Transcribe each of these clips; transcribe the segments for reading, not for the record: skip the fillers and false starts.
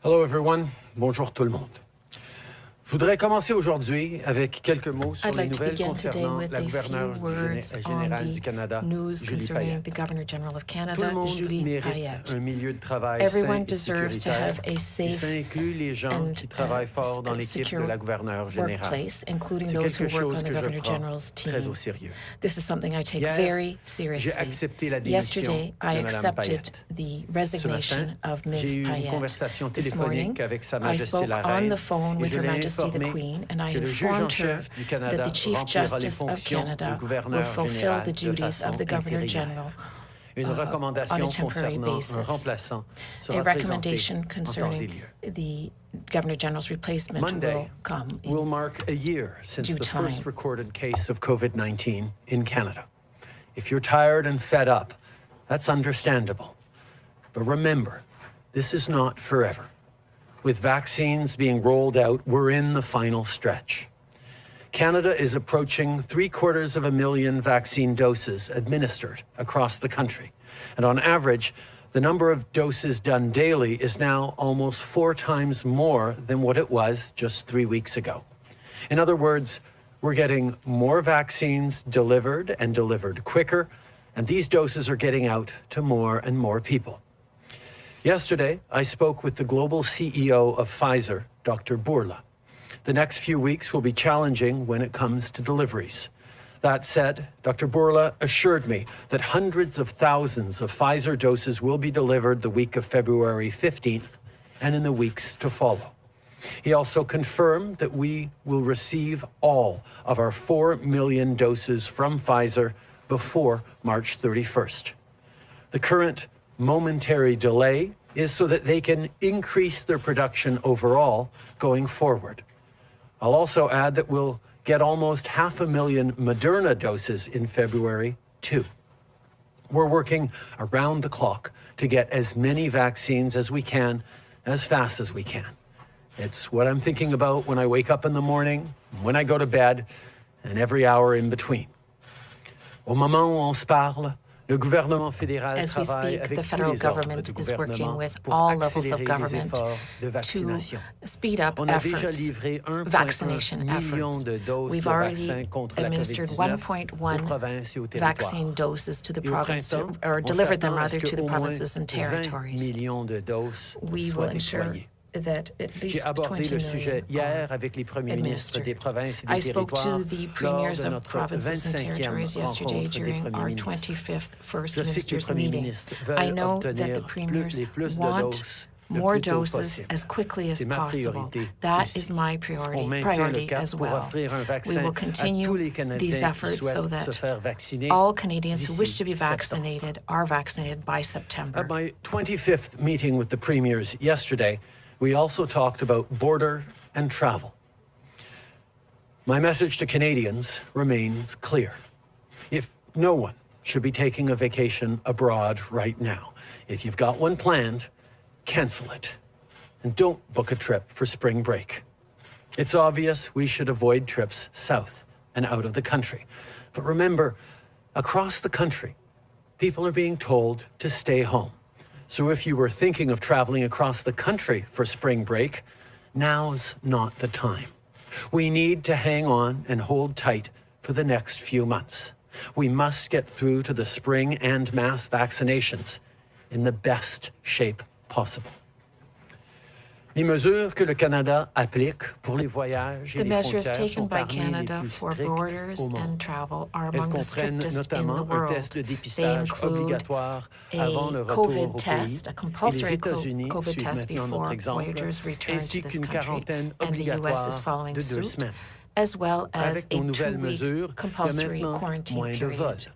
Hello everyone, bonjour tout le monde. Je voudrais commencer aujourd'hui avec quelques mots sur les nouvelles concernant la gouverneure générale du Canada, Julie Payette. Tout le monde mérite un milieu de travail sain et sécuritaire, et ça inclut les gens qui travaillent fort dans l'équipe de la gouverneure générale. C'est quelque chose que je prends très au sérieux. Hier, j'ai accepté la démission de Mme Payette. Ce matin, j'ai eu une conversation téléphonique avec Sa Majesté la Reine et je l'ai informé que le juge en chef du Canada remplira les fonctions du gouverneur général de façon intérimaire. Une recommandation concernant un remplaçant sera présentée en temps et lieu. The Governor General's replacement Monday will mark a year since the first recorded case of COVID-19 in Canada. If you're tired and fed up, that's understandable. But remember, this is not forever. With vaccines being rolled out, we're in the final stretch. Canada is approaching 750,000 vaccine doses administered across the country. And on average, the number of doses done daily is now almost 4 times more than what it was just 3 weeks ago. In other words, we're getting more vaccines delivered and delivered quicker, and these doses are getting out to more and more people. Yesterday, I spoke with the global CEO of Pfizer, Dr. Bourla. The next few weeks will be challenging when it comes to deliveries. That said, Dr. Bourla assured me that hundreds of thousands of Pfizer doses will be delivered the week of February 15th and in the weeks to follow. He also confirmed that we will receive all of our 4 million doses from Pfizer before March 31st. The current momentary delay is so that they can increase their production overall going forward. I'll also add that we'll get almost 500,000 Moderna doses in February, too. We're working around the clock to get as many vaccines as we can, as fast as we can. It's what I'm thinking about when I wake up in the morning, when I go to bed, and every hour in between. Au moment où on se parle, le gouvernement fédéral As we speak, the federal government is working with all levels of government to speed up vaccination efforts. We've already administered 1.1 vaccine doses to the province, or delivered them rather to the provinces and territories. We will ensure that at least 20 million are administered. I spoke to the premiers of provinces and territories yesterday during our 25th First Ministers meeting. I know that the premiers want more doses as quickly as possible. That is my priority as well. We will continue these efforts so that all Canadians who wish to be vaccinated are vaccinated by September. At my 25th meeting with the premiers yesterday, we also talked about border and travel. My message to Canadians remains clear. If no one should be taking a vacation abroad right now, if you've got one planned, cancel it. And don't book a trip for spring break. It's obvious we should avoid trips south and out of the country. But remember, across the country, people are being told to stay home. So if you were thinking of traveling across the country for spring break, now's not the time. We need to hang on and hold tight for the next few months. We must get through to the spring and mass vaccinations in the best shape possible. Les mesures que le Canada applique pour les voyages et The les measures frontières taken sont by parmi les Canada plus for strictes borders au monde. and travel are Elles among the comprennent strictest in the notamment un world. test de They dépistage include obligatoire a avant le retour au COVID pays. test, a Et les compulsory États-Unis COVID suivent test maintenant before notre exemple, voyagers return to ainsi this qu'une country, quarantaine and the U.S. is obligatoire following de 2 suit, semaines. as well as Avec a nos nouvelles 2-week mesures, il y a compulsory maintenant quarantine moins de vols. period.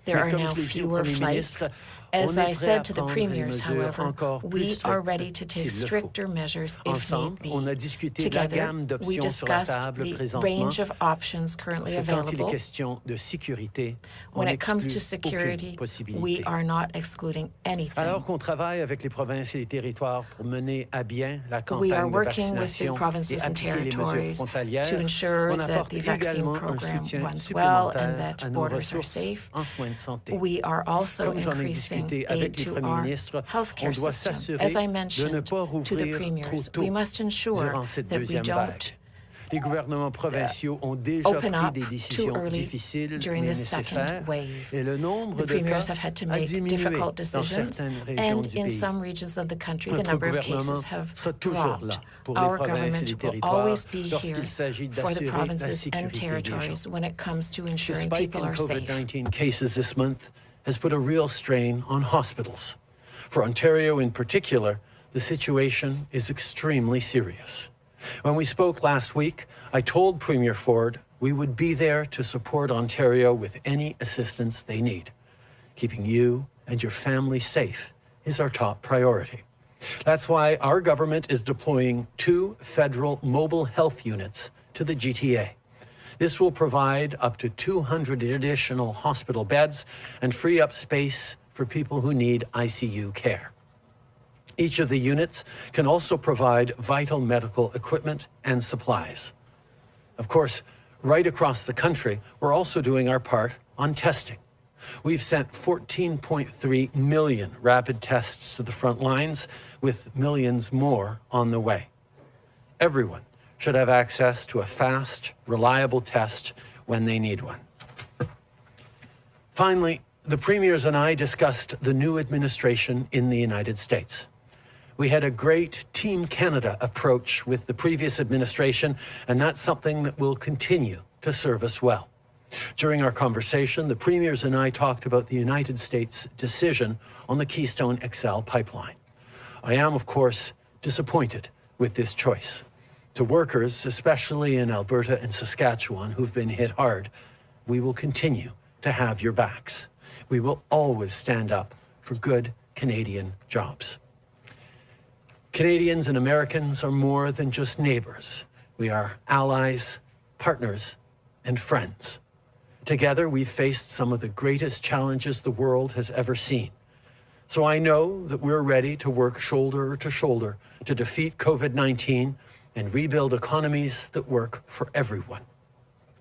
There Mais are comme now je l'ai dit au fewer Premier flights. ministre, As on est I prêt à said to the prendre des premiers, mesures however, encore plus we are strictes ready to take s'il le faut. stricter measures if Ensemble, need on a be. discuté de la Together, gamme we d'options sur la discussed table the présentement. range of options currently C'est quand il est available. question de sécurité, on When it comes to n'exclut security, aucune possibilité. we are not excluding anything. Alors qu'on travaille avec les provinces et les territoires pour mener à bien la We are campagne de working with the vaccination et provinces and appliquer les mesures territories frontalières, to ensure on that apporte the vaccine également un program soutien runs well and supplémentaire that à nos borders are ressources safe. en soins de santé. We are also Comme j'en ai increasing aid to our healthcare system. As I mentioned to the premiers, we must ensure that we don't open up too early during the second wave. The premiers have had to make difficult decisions, and in some regions of the country, the number of cases have dropped. Our government will always be here for the provinces and territories when it comes to ensuring people are safe. The spike in COVID-19 cases this month has put a real strain on hospitals. For Ontario in particular, the situation is extremely serious. When we spoke last week, I told Premier Ford we would be there to support Ontario with any assistance they need. Keeping you and your family safe is our top priority. That's why our government is deploying 2 federal mobile health units to the GTA. This will provide up to 200 additional hospital beds and free up space for people who need ICU care. Each of the units can also provide vital medical equipment and supplies. Of course, right across the country, we're also doing our part on testing. We've sent 14.3 million rapid tests to the front lines, with millions more on the way. Everyone should have access to a fast, reliable test when they need one. Finally, the premiers and I discussed the new administration in the United States. We had a great Team Canada approach with the previous administration, and that's something that will continue to serve us well. During our conversation, the premiers and I talked about the United States' decision on the Keystone XL pipeline. I am, of course, disappointed with this choice. To workers, especially in Alberta and Saskatchewan, who've been hit hard, we will continue to have your backs. We will always stand up for good Canadian jobs. Canadians and Americans are more than just neighbors. We are allies, partners, and friends. Together, we've faced some of the greatest challenges the world has ever seen. So I know that we're ready to work shoulder to shoulder to defeat COVID-19 and rebuild economies that work for everyone.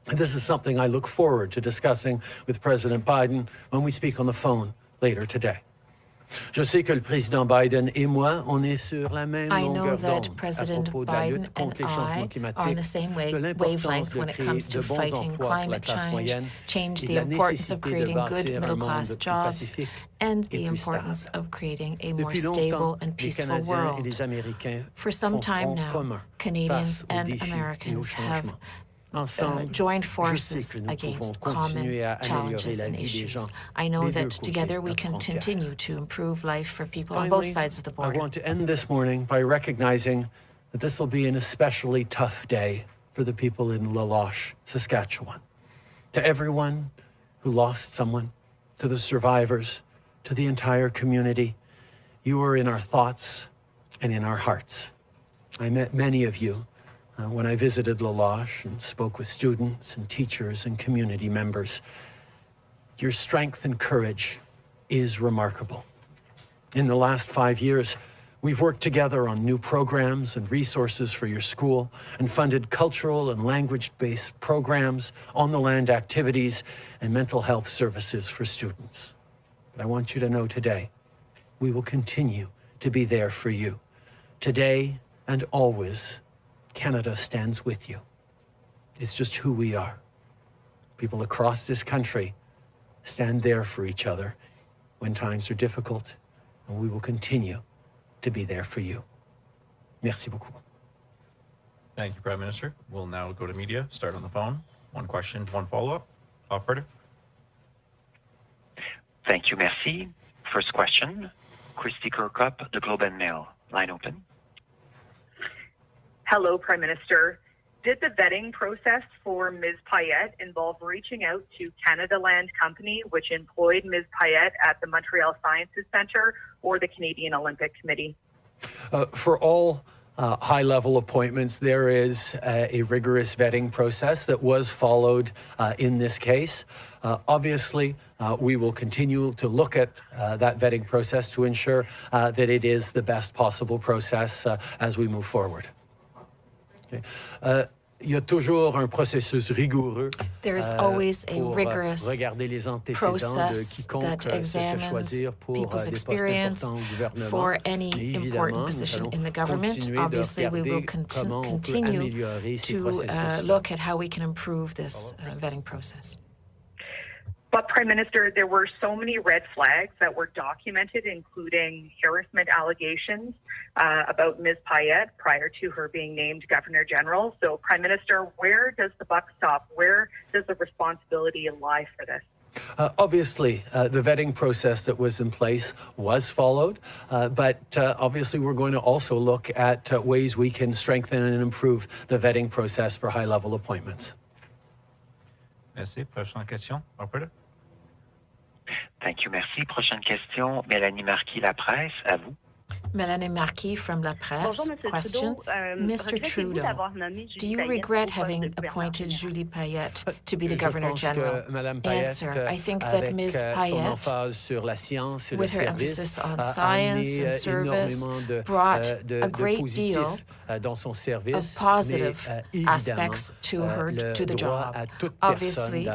And this is something I look forward to discussing with President Biden when we speak on the phone later today. Je sais que le président Biden et moi, on est sur la même longueur d'onde à propos de la lutte contre les changements climatiques, de l'importance de créer de bons emplois pour la classe moyenne et de la nécessité de bâtir un monde plus pacifique and the importance of creating a more stable and peaceful world. For some time now, Canadians and Americans have joined forces against common challenges and issues. I know that together we can continue to improve life for people on both sides of the border. I want to end this morning by recognizing that this will be an especially tough day for the people in La Loche, Saskatchewan. To everyone who lost someone, to the survivors, to the entire community, you are in our thoughts and in our hearts. I met many of you when I visited La Loche and spoke with students and teachers and community members. Your strength and courage is remarkable. In the last 5 years, we've worked together on new programs and resources for your school and funded cultural and language-based programs, on-the-land activities, and mental health services for students. But I want you to know today, we will continue to be there for you. Today and always, Canada stands with you. It's just who we are. People across this country stand there for each other when times are difficult, and we will continue to be there for you. Merci beaucoup. Thank you, Prime Minister. We'll now go to media. Start on the phone. One question, one follow-up. Operator. Thank you, merci. First question, Christy Kirkup, The Globe and Mail. Line open. Hello, Prime Minister. Did the vetting process for Ms. Payette involve reaching out to Canada Land Company, which employed Ms. Payette at the Montreal Sciences Centre, or the Canadian Olympic Committee? For all high-level appointments, there is a rigorous vetting process that was followed in this case. Obviously, we will continue to look at that vetting process to ensure that it is the best possible process as we move forward. Okay. There is always a rigorous process that examines people's experience for any important position in the government. Obviously, we will continue to look at how we can improve this vetting process. But, Prime Minister, there were so many red flags that were documented, including harassment allegations about Ms. Payette prior to her being named Governor General. So, Prime Minister, where does the buck stop? Where does the responsibility lie for this? Obviously, the vetting process that was in place was followed, but obviously we're going to also look at ways we can strengthen and improve the vetting process for high-level appointments. Merci. Prochaine question. Operator. Thank you, merci. Prochaine question, Mélanie Marquis, La Presse, à vous. Mélanie Marquis from La Presse. Question. Mr. Trudeau, do you regret having appointed Julie Payette to be the Governor General? Answer. I think that Ms. Payette, with her emphasis on science and service, brought a great deal of positive aspects to her, to the job. Obviously,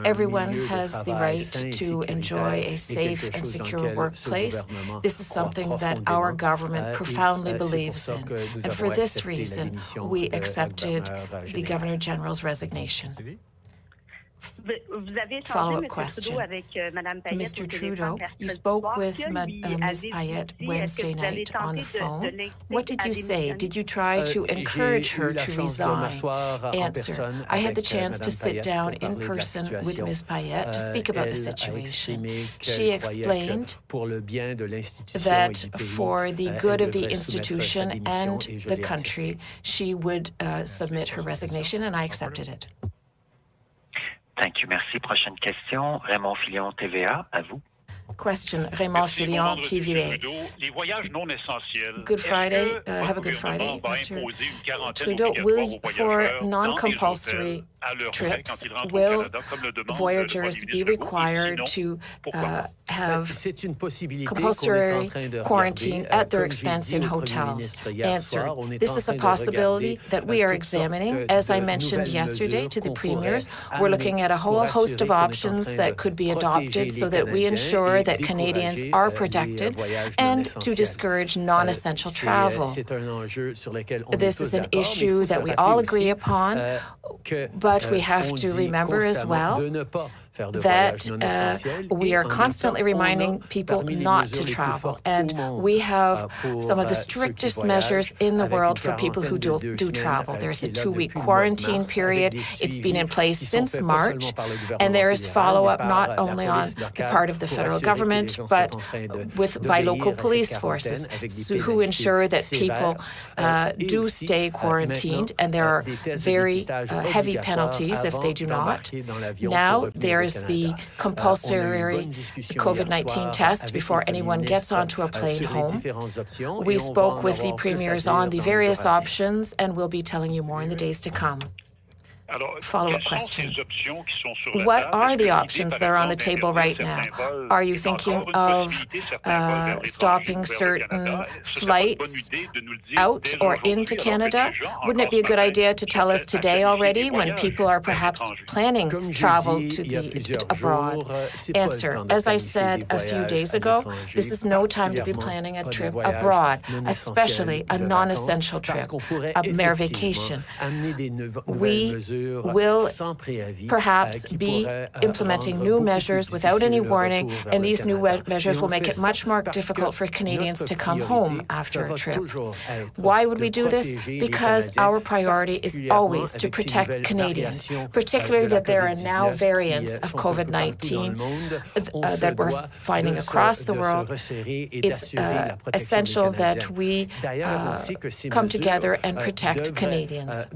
everyone has the right to enjoy a safe and secure workplace. This is something that our government profoundly believes in. And for this reason, we accepted the Governor General's resignation. Follow-up question. Mr. Trudeau, you spoke with Ms. Payette Wednesday night on the phone. What did you say? Did you try to encourage her to resign? Answer. I had the chance to sit down in person with Ms. Payette to speak about the situation. She explained that for the good of the institution and the country, she would submit her resignation, and I accepted it. Thank you, merci. Prochaine question, Raymond Filion, TVA, à vous. Question, Raymond Filion, TVA. Good Friday. Have a good Friday, Mr. Trudeau. For non-compulsory trips, will voyageurs be required to have compulsory quarantine at their expense in hotels? Answer. This is a possibility that we are examining. As I mentioned yesterday to the premiers, we're looking at a whole host of options that could be adopted so that we ensure that Canadians are protected and to discourage non-essential travel. This is an issue that we all agree upon, but we have to remember as well that we are constantly reminding people not to travel. And we have some of the strictest measures in the world for people who do travel. There's a 2-week quarantine period. It's been in place since March. And there is follow-up not only on the part of the federal government, but by local police forces who ensure that people do stay quarantined. And there are very heavy penalties if they do not. Now, there is the compulsory COVID-19 test before anyone gets onto a plane home. We spoke with the premiers on the various options, and we'll be telling you more in the days to come. Follow-up question. What are the options that are on the table right now? Are you thinking of stopping certain flights out or into Canada? Wouldn't it be a good idea to tell us today already when people are perhaps planning travel to abroad? Answer. As I said a few days ago, this is no time to be planning a trip abroad, especially a non-essential trip, a mere vacation. We will perhaps be implementing new measures without any warning, and these new measures will make it much more difficult for Canadians to come home after a trip. Why would we do this? Because our priority is always to protect Canadians, particularly that there are now variants of COVID-19 that we're finding across the world. It's essential that we come together and protect Canadians.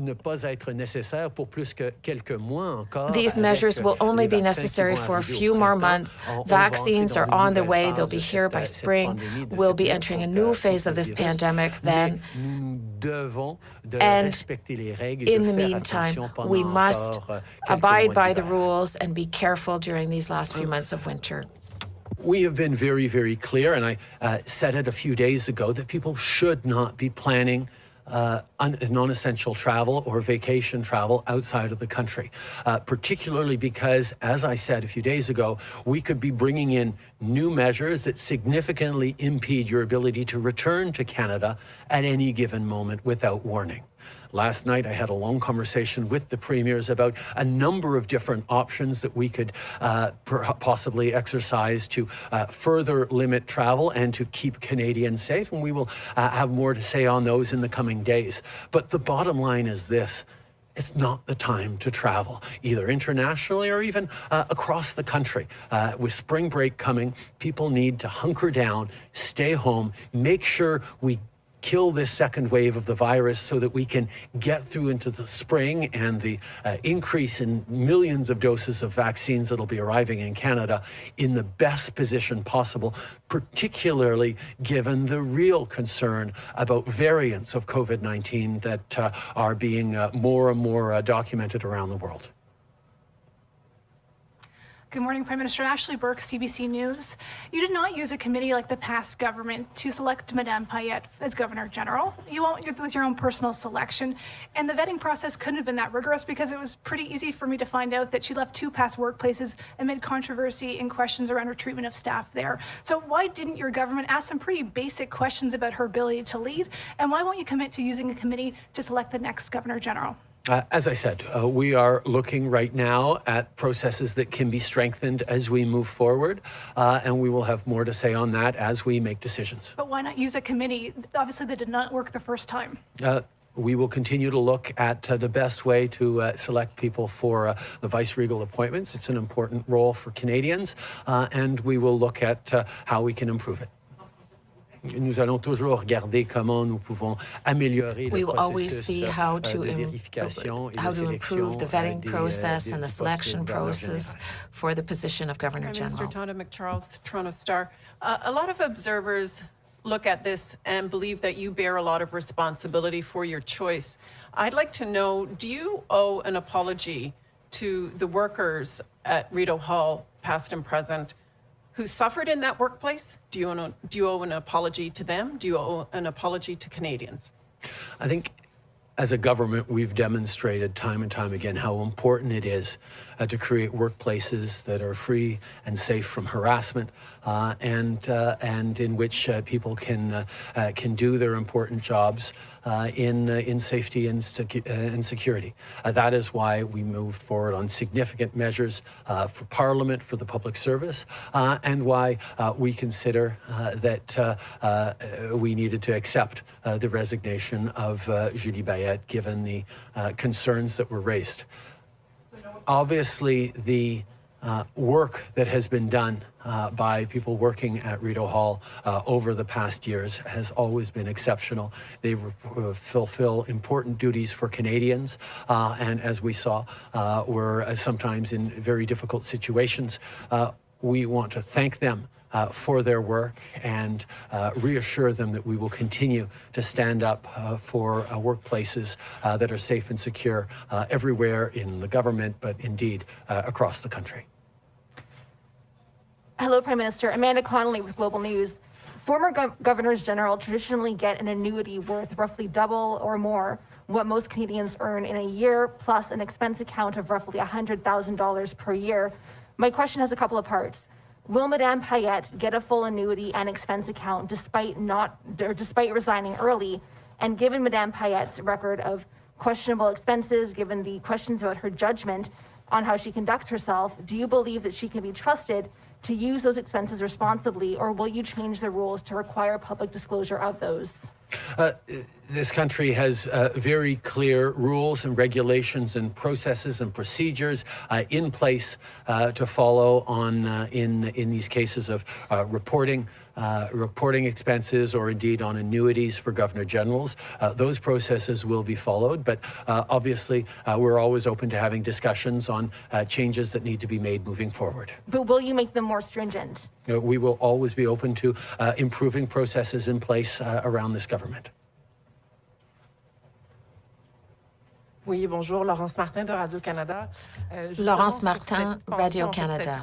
These measures will only be necessary for a few more months. Vaccines are on their way. They'll be here by spring. We'll be entering a new phase of this pandemic then. And in the meantime, we must abide by the rules and be careful during these last few months of winter. We have been very, very clear, and I said it a few days ago, that people should not be planning non-essential travel or vacation travel outside of the country, particularly because, as I said a few days ago, we could be bringing in new measures that significantly impede your ability to return to Canada at any given moment without warning. Last night, I had a long conversation with the premiers about a number of different options that we could possibly exercise to further limit travel and to keep Canadians safe. And we will have more to say on those in the coming days. But the bottom line is this. It's not the time to travel, either internationally or even across the country. With spring break coming, people need to hunker down, stay home, make sure we kill this second wave of the virus so that we can get through into the spring and the increase in millions of doses of vaccines that'll be arriving in Canada in the best position possible, particularly given the real concern about variants of COVID-19 that are being more and more documented around the world. Good morning, Prime Minister. Ashley Burke, CBC News. You did not use a committee like the past government to select Madame Payette as Governor General. You went with your own personal selection, and the vetting process couldn't have been that rigorous because it was pretty easy for me to find out that she left 2 past workplaces amid controversy and questions around her treatment of staff there. So why didn't your government ask some pretty basic questions about her ability to lead, and why won't you commit to using a committee to select the next Governor General? As I said, we are looking right now at processes that can be strengthened as we move forward, and we will have more to say on that as we make decisions. But why not use a committee? Obviously, they did not work the first time. We will continue to look at the best way to select people for the vice-regal appointments. It's an important role for Canadians, and we will look at how we can improve it. Nous allons toujours regarder comment nous pouvons améliorer we le will always processus see how to vérification et de improve the vetting sélection process and the des selection postes de gouverneur process général. for the position of Governor General. Mr. Tonda McCharles, Toronto Star. A lot of observers look at this and believe that you bear a lot of responsibility for your choice. I'd like to know, do you owe an apology to the workers at Rideau Hall, past and present, who suffered in that workplace? Do you owe an apology to them? Do you owe an apology to Canadians? I think as a government, we've demonstrated time and time again how important it is to create workplaces that are free and safe from harassment, and in which people can do their important jobs in safety and security. That is why we moved forward on significant measures for Parliament, for the public service, and why we consider that we needed to accept the resignation of Julie Payette, given the concerns that were raised. Obviously, the work that has been done by people working at Rideau Hall over the past years has always been exceptional. They fulfill important duties for Canadians, and as we saw, were sometimes in very difficult situations. We want to thank them for their work and reassure them that we will continue to stand up for workplaces that are safe and secure everywhere in the government, but indeed across the country. Hello, Prime Minister. Amanda Connolly with Global News. Former governors general traditionally get an annuity worth roughly double or more what most Canadians earn in a year, plus an expense account of roughly $100,000 per year. My question has a couple of parts. Will Madame Payette get a full annuity and expense account despite resigning early? And given Madame Payette's record of questionable expenses, given the questions about her judgment on how she conducts herself, do you believe that she can be trusted to use those expenses responsibly, or will you change the rules to require public disclosure of those? This country has very clear rules and regulations and processes and procedures in place to follow on in these cases of reporting expenses or indeed on annuities for Governor Generals. Those processes will be followed, but obviously we're always open to having discussions on changes that need to be made moving forward. But will you make them more stringent? We will always be open to improving processes in place around this government. Oui, bonjour, Laurence Martin de Radio-Canada. Laurence Martin, Radio-Canada.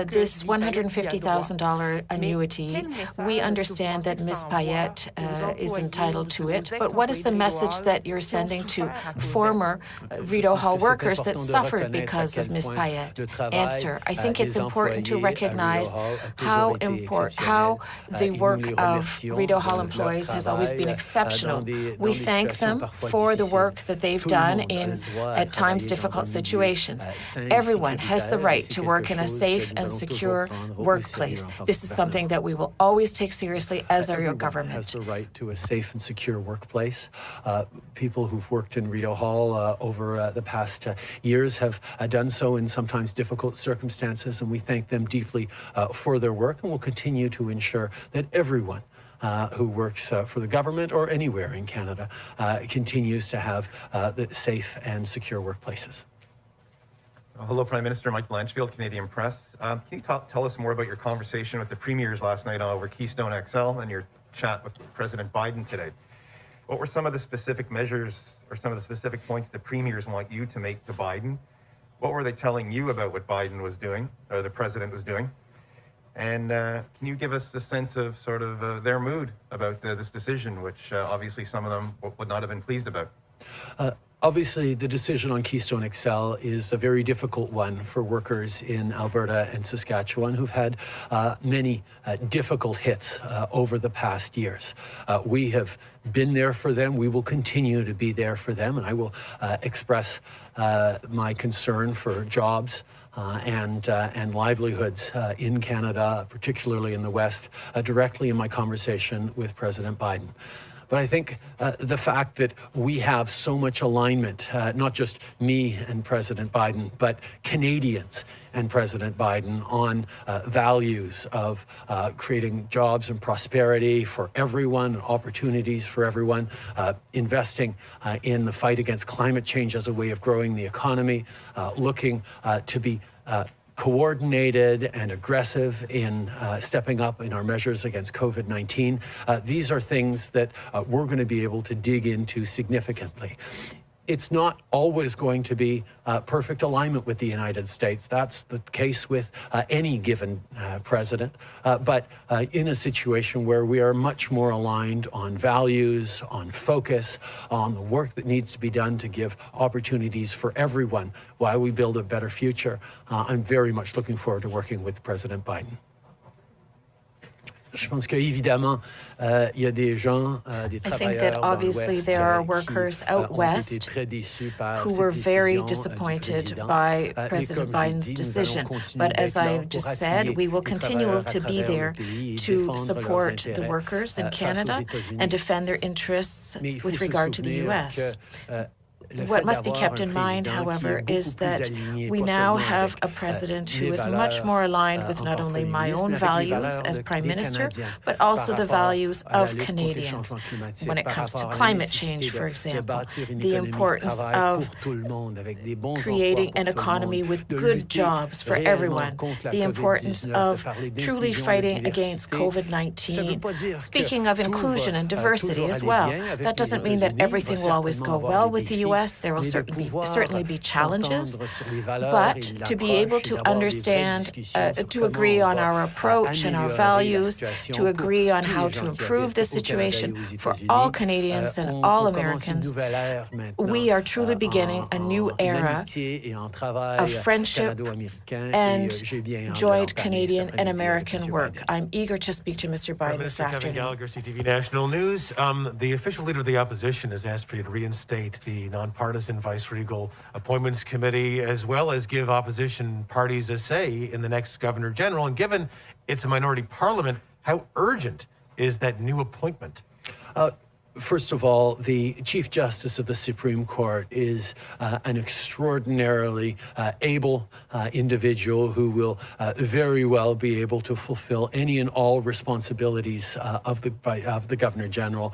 This $150,000 annuity, we understand that Ms. Payette is entitled to it, but what is the message that you're sending to former Rideau Hall workers that suffered because of Ms. Payette? Answer, I think it's important to recognize how the work of Rideau Hall employees has always been exceptional. We thank them for the work that they've done in, at times, difficult situations. Everyone has the right to work in a safe and secure workplace. This is something that we will always take seriously, as our government. Has the right to a safe and secure workplace. People who've worked in Rideau Hall over the past years have done so in sometimes difficult circumstances, and we thank them deeply for their work, and will continue to ensure that everyone who works for the government or anywhere in Canada continues to have the safe and secure workplaces. Hello, Prime Minister. Mike Lanchfield, Canadian Press. Can you tell us more about your conversation with the premiers last night over Keystone XL and your chat with President Biden today? What were some of the specific measures or some of the specific points the premiers want you to make to Biden? What were they telling you about what Biden was doing, or the president was doing? And can you give us a sense of sort of their mood about this decision, which obviously some of them would not have been pleased about? Obviously, the decision on Keystone XL is a very difficult one for workers in Alberta and Saskatchewan who've had many difficult hits over the past years. We have been there for them. We will continue to be there for them. And I will express my concern for jobs and livelihoods in Canada, particularly in the West, directly in my conversation with President Biden. But I think the fact that we have so much alignment, not just me and President Biden, but Canadians and President Biden on values of creating jobs and prosperity for everyone, opportunities for everyone, investing in the fight against climate change as a way of growing the economy, looking to be coordinated and aggressive in stepping up in our measures against COVID-19. These are things that we're going to be able to dig into significantly. It's not always going to be perfect alignment with the United States. That's the case with any given president. But in a situation where we are much more aligned on values, on focus, on the work that needs to be done to give opportunities for everyone while we build a better future, I'm very much looking forward to working with President Biden. Je pense qu'évidemment, il y a des gens, des travailleurs. I think that obviously there are workers out west who were very disappointed by President Biden's decision. But as I just said, we will continue to be there to support the workers in Canada and defend their interests with regard to the U.S. What must be kept in mind, however, is that we now have a president who is much more aligned with not only my own values as Prime Minister, but also the values of Canadians when it comes to climate change, for example, the importance of creating an economy with good jobs for everyone, the importance of truly fighting against COVID-19, speaking of inclusion and diversity as well. That doesn't mean that everything will always go well with the U.S. There will certainly be challenges, but to be able to understand, to agree on our approach and our values, to agree on how to improve the situation for all Canadians and all Americans, we are truly beginning a new era of friendship and joint Canadian and American work. I'm eager to speak to Mr. Biden this afternoon. Gallagher, CTV National News. The official leader of the opposition has asked for you to reinstate the nonpartisan Vice-Regal Appointments Committee, as well as give opposition parties a say in the next Governor General. And given it's a minority parliament, how urgent is that new appointment? First of all, the Chief Justice of the Supreme Court is an extraordinarily able individual who will very well be able to fulfill any and all responsibilities of the Governor General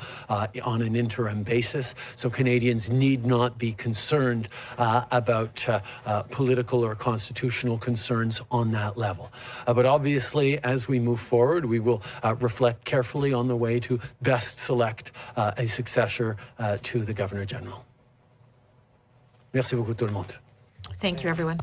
on an interim basis. So Canadians need not be concerned about political or constitutional concerns on that level. But obviously, as we move forward, we will reflect carefully on the way to best select a successor to the Governor General. Merci beaucoup tout le monde. Thank you, everyone.